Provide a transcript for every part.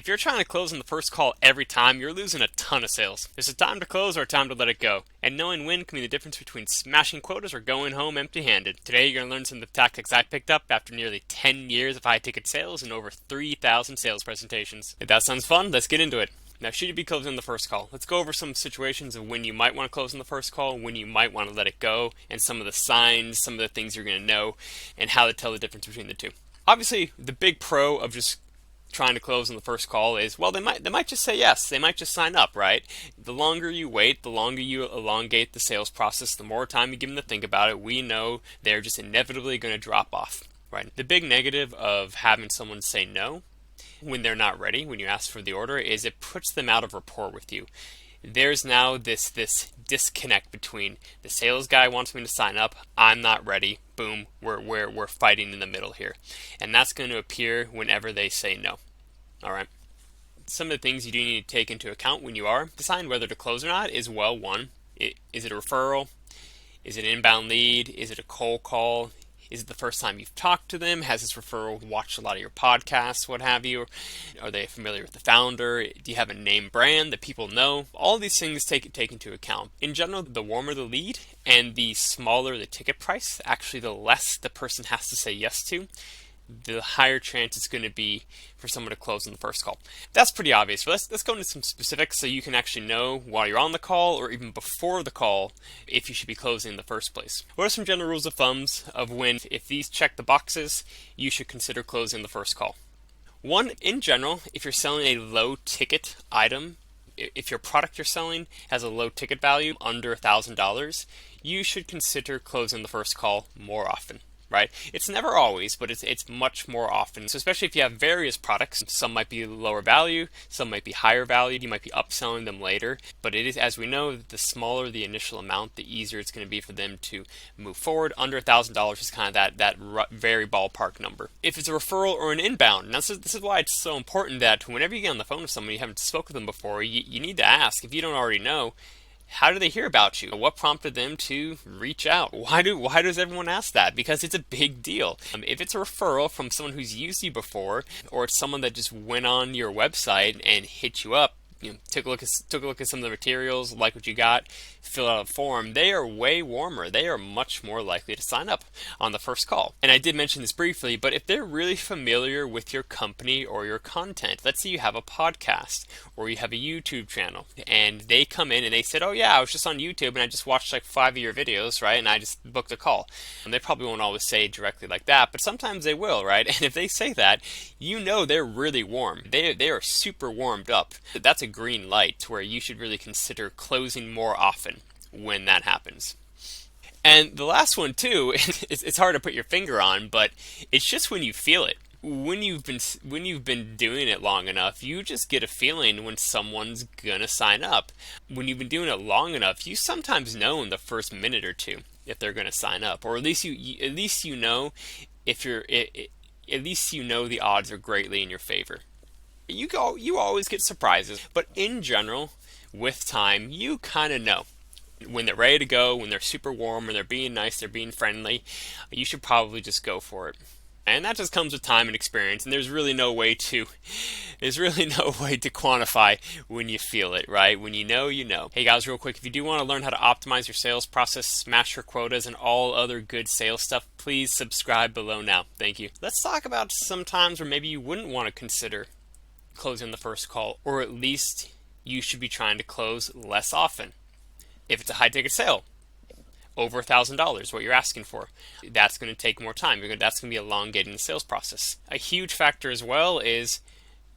you're trying to close on the first call every time, you're losing a ton of sales. There's a time to close or a time to let it go. And knowing when can be the difference between smashing quotas or going home empty-handed. Today you're going to learn some of the tactics I picked up after nearly 10 years of high-ticket sales and over 3,000 sales presentations. If that sounds fun, let's get into it. Now, should you be closing the first call? Let's go over some situations of when you might want to close on the first call, when you might want to let it go, and some of the signs, some of the things you're going to know, and how to tell the difference between the two. Obviously, the big pro of just trying to close on the first call is, well, they might just say yes. They might just sign up, right? The longer you wait, the longer you elongate the sales process, the more time you give them to think about it, we know they're just inevitably going to drop off, right? The big negative of having someone say no when they're not ready, when you ask for the order, is it puts them out of rapport with you. There's now this disconnect between the sales guy wants me to sign up, I'm not ready, boom, we're fighting in the middle here. And that's going to appear whenever they say no. All right. Some of the things you do need to take into account when you are deciding whether to close or not is, well, one, is it a referral? Is it an inbound lead? Is it a cold call? Is it the first time you've talked to them? Has this referral watched a lot of your podcasts, what have you? Are they familiar with the founder? Do you have a name brand that people know? All these things take into account. In general, the warmer the lead and the smaller the ticket price, actually the less the person has to say yes to, the higher chance it's going to be for someone to close on the first call. That's pretty obvious. But let's go into some specifics so you can actually know while you're on the call or even before the call if you should be closing in the first place. What are some general rules of thumbs of when, if these check the boxes, you should consider closing the first call? One, in general, if you're selling a low ticket item, if your product you're selling has a low ticket value under $1,000, you should consider closing the first call more often. Right? It's never always, but it's much more often. So especially if you have various products, some might be lower value, some might be higher valued, you might be upselling them later. But it is, as we know, the smaller the initial amount, the easier it's going to be for them to move forward. Under $1,000 is kind of that very ballpark number. If it's a referral or an inbound, now this is why it's so important that whenever you get on the phone with someone you haven't spoken with them before, you need to ask, if you don't already know, how do they hear about you? What prompted them to reach out? Why does everyone ask that? Because it's a big deal. If it's a referral from someone who's used you before, or it's someone that just went on your website and hit you up, took a look at some of the materials, like what you got, fill out a form, they are way warmer. They are much more likely to sign up on the first call. And I did mention this briefly, but if they're really familiar with your company or your content, let's say you have a podcast or you have a YouTube channel, and they come in and they said, oh yeah, I was just on YouTube and I just watched like 5 of your videos, right? And I just booked a call. And they probably won't always say it directly like that, but sometimes they will, right? And if they say that, you know they're really warm. They are super warmed up. That's a green light to where you should really consider closing more often when that happens. And the last one too, it's hard to put your finger on, but it's just when you feel it. When you've been doing it long enough, you just get a feeling when someone's gonna sign up. When you've been doing it long enough, you sometimes know in the first minute or two if they're gonna sign up, or at least you know if at least you know the odds are greatly in your favor. You always get surprises, but in general, with time, you kind of know. When they're ready to go, when they're super warm, when they're being nice, they're being friendly, you should probably just go for it. And that just comes with time and experience, and there's really no way to quantify when you feel it, right? When you know, you know. Hey guys, real quick, if you do want to learn how to optimize your sales process, smash your quotas, and all other good sales stuff, please subscribe below now. Thank you. Let's talk about some times where maybe you wouldn't want to consider closing the first call, or at least you should be trying to close less often. If it's a high ticket sale, over $1,000, what you're asking for, that's going to take more time. That's going to be elongating the sales process. A huge factor as well is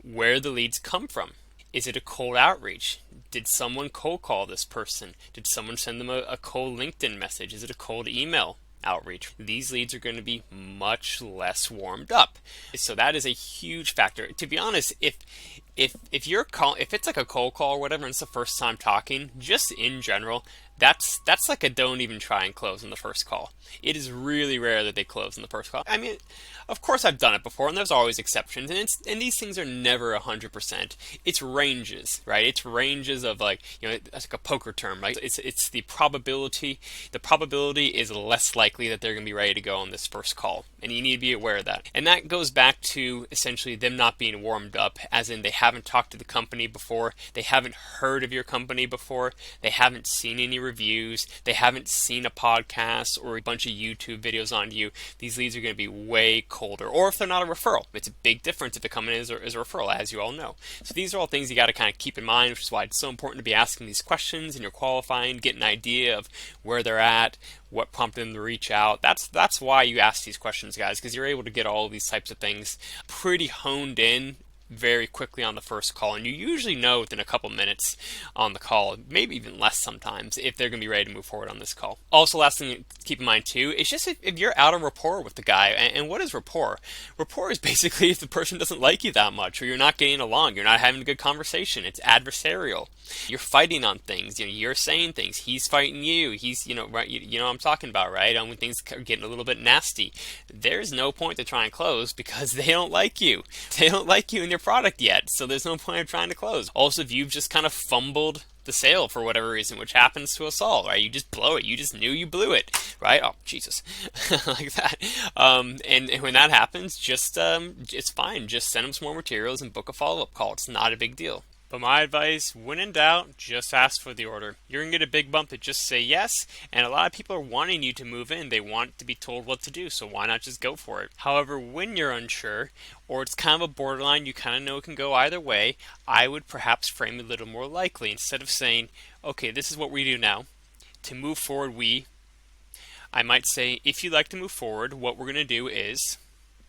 where the leads come from. Is it a cold outreach? Did someone cold call this person? Did someone send them a cold LinkedIn message? Is it a cold email outreach? These leads are going to be much less warmed up. So that is a huge factor. To be honest, if it's like a cold call or whatever, and it's the first time talking, just in general, that's like a don't even try and close in the first call. It is really rare that they close in the first call. I mean, of course I've done it before, and there's always exceptions, and these things are never 100%. It's ranges, right? It's ranges of, like, it's like a poker term, right? It's the probability. The probability is less likely that they're going to be ready to go on this first call, and you need to be aware of that. And that goes back to essentially them not being warmed up, as in they haven't talked to the company before, they haven't heard of your company before, they haven't seen any reviews, they haven't seen a podcast or a bunch of YouTube videos on you. These leads are going to be way colder. Or if they're not a referral, it's a big difference if they come in as a referral, as you all know. So these are all things you got to kind of keep in mind, which is why it's so important to be asking these questions and you're qualifying, get an idea of where they're at, what prompted them to reach out. That's why you ask these questions, guys, because you're able to get all of these types of things pretty honed in very quickly on the first call, and you usually know within a couple minutes on the call, maybe even less sometimes, if they're going to be ready to move forward on this call. Also, last thing to keep in mind too is just if you're out of rapport with the guy. And what is rapport? Rapport is basically if the person doesn't like you that much, or you're not getting along, you're not having a good conversation. It's adversarial. You're fighting on things. You're saying things. He's fighting you. He's right. You know what I'm talking about, right? When things are getting a little bit nasty, there's no point to try and close because they don't like you. They don't like you and your product yet, so there's no point of trying to close. Also, if you've just kind of fumbled the sale for whatever reason, which happens to us all, right? You just blow it. You just knew you blew it, right? Oh, Jesus. Like that. And when that happens, just it's fine. Just send them some more materials and book a follow-up call. It's not a big deal. But my advice, when in doubt, just ask for the order. You're going to get a big bump to just say yes, and a lot of people are wanting you to move in. They want to be told what to do, so why not just go for it? However, when you're unsure, or it's kind of a borderline, you kind of know it can go either way, I would perhaps frame it a little more likely. Instead of saying, okay, this is what we do now. To move forward, I might say, if you'd like to move forward, what we're going to do is...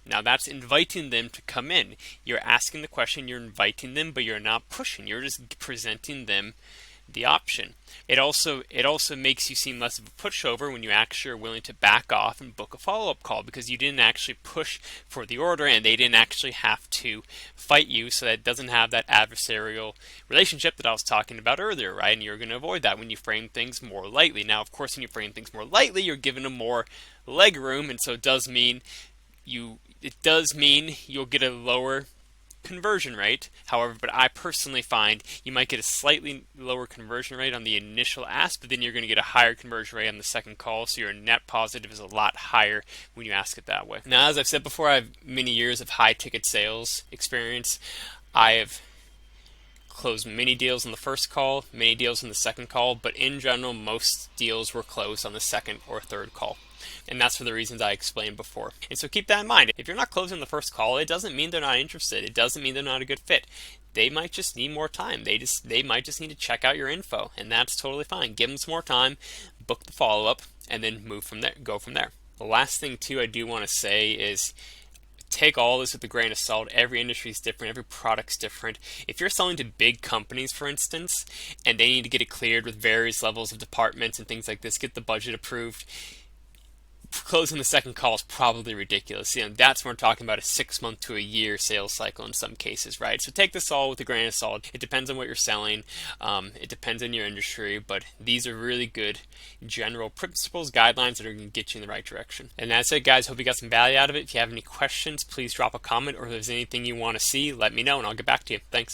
Now that's inviting them to come in. You're asking the question, you're inviting them, but you're not pushing. You're just presenting them the option. It also makes you seem less of a pushover when you actually are willing to back off and book a follow-up call because you didn't actually push for the order and they didn't actually have to fight you, so that it doesn't have that adversarial relationship that I was talking about earlier, right? And you're going to avoid that when you frame things more lightly. Now, of course, when you frame things more lightly, you're giving them more leg room, and so it does mean you'll get a lower conversion rate. However, but I personally find you might get a slightly lower conversion rate on the initial ask, but then you're going to get a higher conversion rate on the second call, so your net positive is a lot higher when you ask it that way. Now, as I've said before, I have many years of high ticket sales experience. I have closed many deals on the first call, many deals on the second call, but in general, most deals were closed on the second or third call. And that's for the reasons I explained before. And so keep that in mind. If you're not closing the first call, it doesn't mean they're not interested. It doesn't mean they're not a good fit. They might just need more time. They might just need to check out your info, and that's totally fine. Give them some more time, book the follow-up, and then move from there. Go from there. The last thing too I do want to say is take all this with a grain of salt. Every industry is different. Every product's different. If you're selling to big companies, for instance, and they need to get it cleared with various levels of departments and things like this, get the budget approved, closing the second call is probably ridiculous. That's when we're talking about a 6 month to a year sales cycle in some cases, right? So take this all with a grain of salt. It depends on what you're selling. It depends on your industry, but these are really good general principles, guidelines that are going to get you in the right direction. And that's it, guys. Hope you got some value out of it. If you have any questions, please drop a comment, or if there's anything you want to see, let me know and I'll get back to you. Thanks.